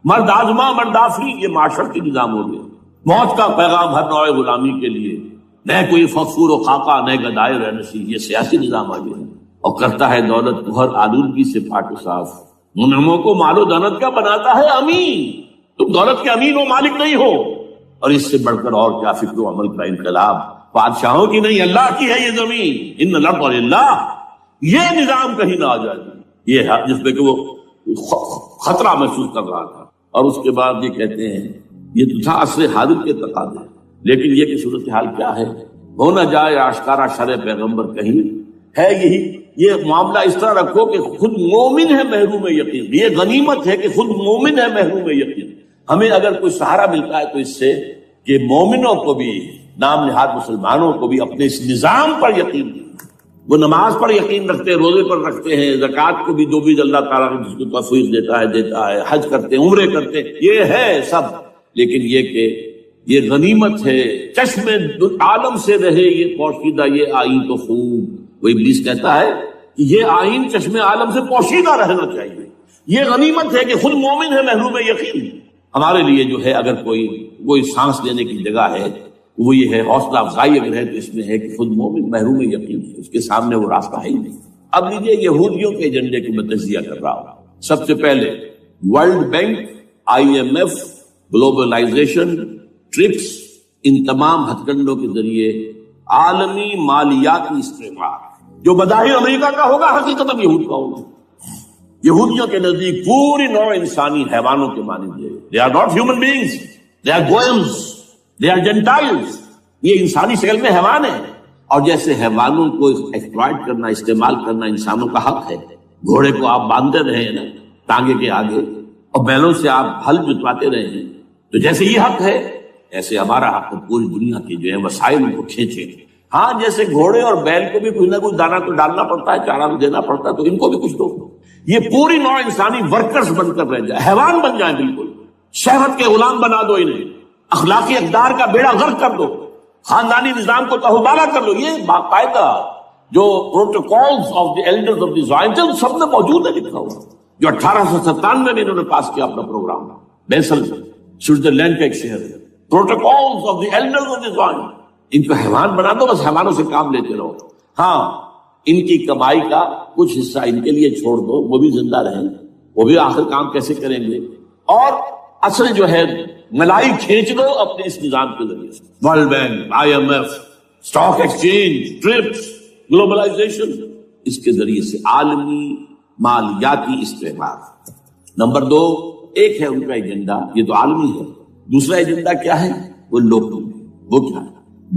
مرد آزما مرد آفری، یہ معاشرتی نظام ہو گیا. موت کا پیغام ہر نوع غلامی کے لیے، نہ کوئی فخور و خاکہ، نہ گدائے رہنسی، یہ سیاسی نظام آ گیا. اور کرتا ہے دولت کو ہر آلودگی سے پاک و صاف. منعموں کو مال و دولت کا بناتا ہے امین. تم دولت کے امین و مالک نہیں ہو. اور اس سے بڑھ کر اور کیا فکر و عمل کا انقلاب، بادشاہوں کی نہیں اللہ کی ہے یہ زمین. ان الارض للہ، یہ نظام کہیں نہ آ جائے. یہ ہے جس میں کہ وہ خطرہ محسوس کر رہا تھا. اور اس کے بعد یہ کہتے ہیں یہ تو تھا عصر حاضر کے تقاضے، لیکن یہ کہ صورتحال کیا ہے؟ ہونا جائے آشکارا شر پیغمبر کہیں ہے. یہی یہ معاملہ اس طرح رکھو کہ خود مومن ہے محروم یقین. یہ غنیمت ہے کہ خود مومن ہے محروم یقین. ہمیں اگر کوئی سہارا ملتا ہے تو اس سے کہ مومنوں کو بھی، نام نہاد مسلمانوں کو بھی اپنے اس نظام پر یقین ہے. وہ نماز پر یقین رکھتے ہیں، روزے پر رکھتے ہیں، زکوٰۃ کو بھی جو بھی اللہ تعالیٰ نے جس کو توفیق دیتا ہے، حج کرتے ہیں، عمرے کرتے ہیں، یہ ہے سب. لیکن یہ کہ یہ غنیمت ہے، چشم عالم سے رہے یہ پوشیدہ یہ آئین تو خوب. وہ ابلیس کہتا ہے کہ یہ آئین چشم عالم سے پوشیدہ رہنا چاہیے. یہ غنیمت ہے کہ خود مومن ہے محروم یقین. ہمارے لیے جو ہے اگر کوئی سانس لینے کی جگہ ہے وہ یہ ہے، حوصلہ افزائی اگر ہے تو اس میں ہے کہ خود مومن محروم یقین ہے، اس کے سامنے وہ راستہ ہے ہی نہیں. اب لیجیے یہودیوں کے ایجنڈے کو میں تجزیہ کر رہا ہوں. سب سے پہلے world bank, IMF، globalisation, TRIPS, ان تمام ہتھ کنڈوں کے ذریعے عالمی مالیاتی استعمار جو بظاہر امریکہ کا ہوگا حقیقت یہود کا ہوگا. یہودیوں کے نزدیک پوری نوع انسانی حیوانوں کے مانند ہے. They are not human beings, they are goyims, they are gentiles. یہ انسانی شکل میں حیوان ہے، اور جیسے حیوانوں کو ایکسپلائٹ کرنا، استعمال کرنا انسانوں کا حق ہے. گھوڑے کو آپ باندھتے رہے ہیں نا ٹانگے کے آگے، اور بیلوں سے آپ ہل جتواتے رہے ہیں، تو جیسے یہ حق ہے ایسے ہمارا حق ہے پوری دنیا کے جو ہے وسائل کو کھینچے. ہاں جیسے گھوڑے اور بیل کو بھی کچھ نہ کچھ دانا تو ڈالنا پڑتا ہے، چارہ تو دینا پڑتا ہے، تو ان کو بھی کچھ دو. یہ پوری نوع انسانی ورکرز بن کر رہ جائے، حیوان بن جائیں، بالکل شہوت کے غلام بنا دو انہیں، اخلاقی اقدار کا بیڑا غرق کر دو، خاندانی نظام کو تہوبالا کر لو. یہ باقاعدہ جو protocols of the elders of the Zion سب میں موجود ہے لکھا ہوا، جو 1897 میں انہوں نے پاس کیا اپنا پروگرام. بیسل سوئٹزرلینڈ کا ایک شہر ہے. Protocols of the elders of the Zion. ان کو حیوان بنا دو، بس حیوانوں سے کام لیتے رہو. ہاں ان کی کمائی کا کچھ حصہ ان کے لیے چھوڑ دو، وہ بھی زندہ رہیں، وہ بھی آخر کام کیسے کریں گے، اور اصل جو ہے ملائی کھینچ دو اپنے اس نظام کے ذریعے سے. World bank, I M F, stock exchange, TRIPS, globalisation, اس کے ذریعے سے عالمی مالیاتی استعمار. نمبر 2 ایک ہے ان کا ایجنڈا، یہ تو عالمی ہے. دوسرا ایجنڈا کیا ہے؟ وہ لوکل. وہ کیا ہے؟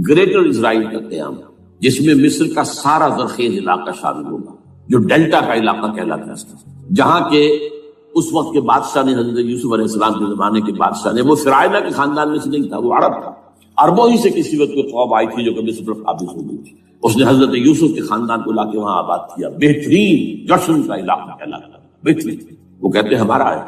گریٹر اسرائیل کا قیام، جس میں مصر کا سارا زرخیز علاقہ شامل ہوگا، جو ڈیلٹا کا علاقہ کہلاتا ہے، جہاں کے اس وقت کے بادشاہ نے، حضرت یوسف علیہ السلام کے زمانے کے بادشاہ نے، وہ فرعونہ کے خاندان میں سے نہیں تھا، وہ عرب تھا. عربوں ہی سے کسی وقت کوئی قوم آئی تھی جو کہ مصر پر قابض ہو گئی تھی. اس نے حضرت یوسف کے خاندان کو لا کے وہاں آباد کیا. بہترین جشن کا علاقہ کہلاتا ہے، بہترین. وہ کہتے ہیں ہمارا ہے،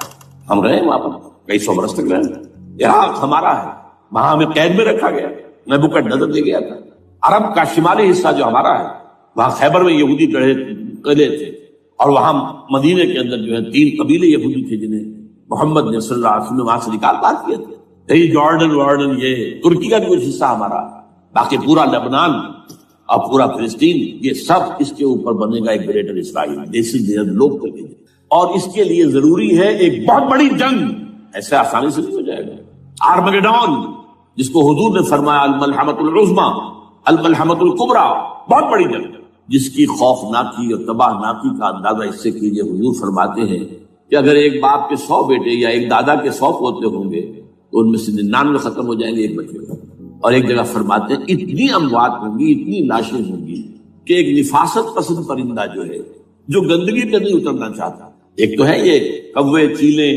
ہم رہے وہاں پر کئی سو برس تک رہے. عراق ہمارا ہے، وہاں ہمیں قید میں رکھا گیا، نبوکدنضر دے گیا تھا. عرب کا شمالی حصہ جو ہمارا ہے، وہاں خیبر میں یہودی قلعے تھے، اور وہاں مدینے کے اندر جو ہے 3 قبیلے یہودی تھے جنہیں محمد نے صلی اللہ علیہ وسلم وہاں سے نکال پار کیے تھے. یہی جارڈن، یہ ترکی کا بھی کچھ حصہ ہمارا ہے. باقی پورا لبنان اور پورا فلسطین، یہ سب اس کے اوپر بنے گا ایک گریٹر اسرائیل. لوگ کر کے، اور اس کے لیے ضروری ہے ایک بہت بڑی جنگ. ایسے آسانی سے نہیں ہو جائے گا. آرمگیڈون، جس کو حضور نے فرمایا الملحمۃ العظمیٰ، الملحمۃ الکبریٰ، بہت بڑی جنگ، جس کی خوفناکی اور تباہ ناکی کا اندازہ اس سے کیجیے. حضور فرماتے ہیں کہ اگر ایک باپ کے 100 بیٹے یا ایک دادا کے 100 پوتے ہوں گے تو ان میں سے 99 ختم ہو جائیں گے، ایک بچے گا. اور ایک جگہ فرماتے ہیں اتنی اموات ہوں گی، اتنی لاشیں ہوں گی کہ ایک نفاست پسند پرندہ جو ہے، جو گندگی پہ نہیں اترنا چاہتا. ایک تو ہے یہ کوے، چیلے،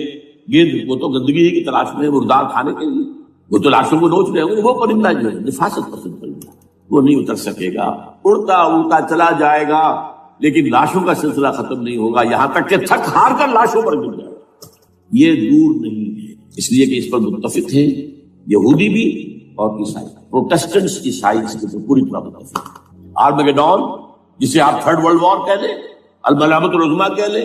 گدھ، وہ تو گندگی ہی کی تلاش میں مردار کھانے کے لیے، وہ تو لاشوں کو نوچ رہے ہوں گے. وہ پرندہ جو ہے نفاست پسند پرندہ، وہ نہیں اتر سکے گا، اڑتا اڑتا چلا جائے گا، لیکن لاشوں کا سلسلہ ختم نہیں ہوگا، یہاں تک کہ تھک ہار کر لاشوں پر گر جائے گا. یہ دور نہیں ہے، اس لیے کہ اس پر متفق ہیں یہودی بھی اور عیسائی. پروٹسٹنٹس عیسائی اس کے پوری طرح متفق. آرمگیڈون، جسے آپ 3rd ورلڈ وار کہہ لیں، الملحمۃ العظمیٰ کہہ لیں،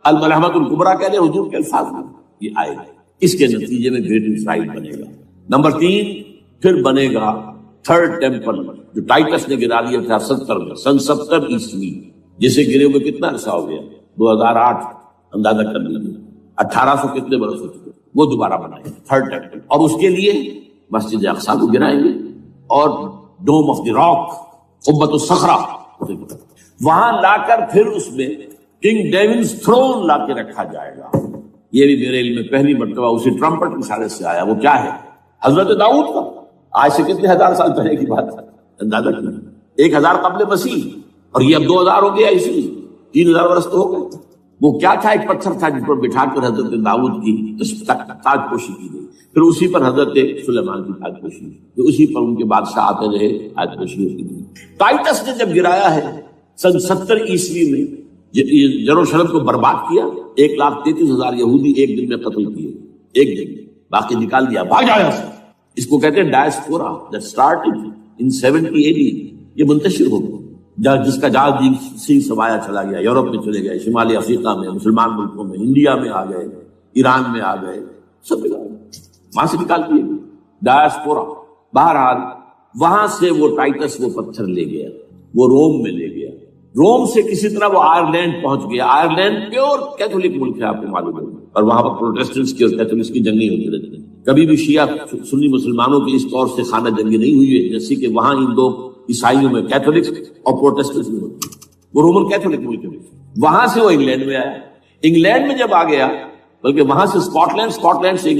الملحمۃ الکبریٰ کہہ لیں، حضور کے الفاظ میں یہ آئے گا. اس کے نتیجے میں گریٹ اسرائیل بنے گا. نمبر 3 پھر بنے گا 3rd ٹیمپل، جو ٹائٹس نے گرا لیا تھا 70 میں، سن 70 عیسوی، جسے گرے ہوئے کتنا عرصہ ہو گیا؟ 2008. اندازہ کر لیجیے 1800 کتنے برس ہو چکے. وہ دوبارہ بنائیں گے 3rd ٹیمپل، اور اس کے لیے مسجد اقصیٰ کو گرائیں گے، اور ڈوم آف دی راک، قبۃ الصخرہ، وہاں لا کر پھر اس میں کنگ ڈیونز تھرون لا کے رکھا جائے گا. یہ بھی میرے علم میں پہلی مرتبہ اسی ٹرمپٹ کی اشارے سے آیا. وہ کیا ہے؟ حضرت داؤد کا. آج سے کتنے 1000 سال پہلے کی بات ہے، اندازہ کیجیے. 1000 قبل مسیح، اور یہ اب 2000 ہو گیا، اسی 3000 برس تو ہو گئے. وہ کیا تھا؟ ایک پتھر تھا جس پر بٹھا کر حضرت داؤد کی تاج پوشی کی گئی، پھر اسی پر حضرت سلیمان کی تاج پوشی کی، پھر اسی پر ان کے بادشاہ آتے رہے، تاج پوشی ہوتی گئی. ٹائٹس نے جب گرایا ہے سن 70 عیسوی میں، یروشلم کو برباد کیا، 1,33,000 یہودی ایک دن میں قتل کیے، ایک دن میں، باقی نکال دیا، بھاگ آیا. اس کو کہتے ہیں diaspora, that started in 70 AD. یہ منتشر ہو گیا، جس کا جہاز سنگھ سمایا چلا گیا، یورپ میں چلے گئے، شمالی افریقہ میں، مسلمان ملکوں میں، انڈیا میں آ گئے، ایران میں آ گئے، سب وہاں سے نکال دیے ڈائسپورا. بہرحال وہاں سے وہ ٹائٹس وہ پتھر لے گیا، وہ روم میں لے گیا، روم سے کسی طرح وہ آئرلینڈ پہنچ گیا. آئرلینڈ پیور کیتھولک ملک ہے، آپ کو معلوم ہے، اور وہاں پر پروٹیسٹنٹس کی اور کیتھولکس کی جنگیں ہوتی رہتی ہیں. کبھی بھی شیعہ سنی مسلمانوں کی اس طور سے خانہ جنگی نہیں ہوئی ہے جیسے کہ وہاں ان دو عیسائیوں میں کیتھولکس اور پروٹیسٹنٹس میں ہوتی ہے. وہ رومن کیتھولک ملک ہے. وہاں سے وہ انگلینڈ میں آیا. انگلینڈ میں جب آ گیا، بلکہ وہاں سے اسکاٹ لینڈ سے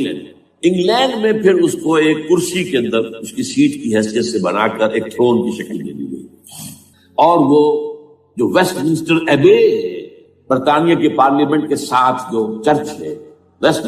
انگلینڈ میں پھر اس کو ایک کرسی کے اندر اس کی سیٹ کی حیثیت سے بنا کر ایک تھرون کی شکل دے دی گئی، اور وہ جو ویسٹ منسٹر ایبے برطانیہ کے پارلیمنٹ کے ساتھ جو چرچ ہے، ویسٹ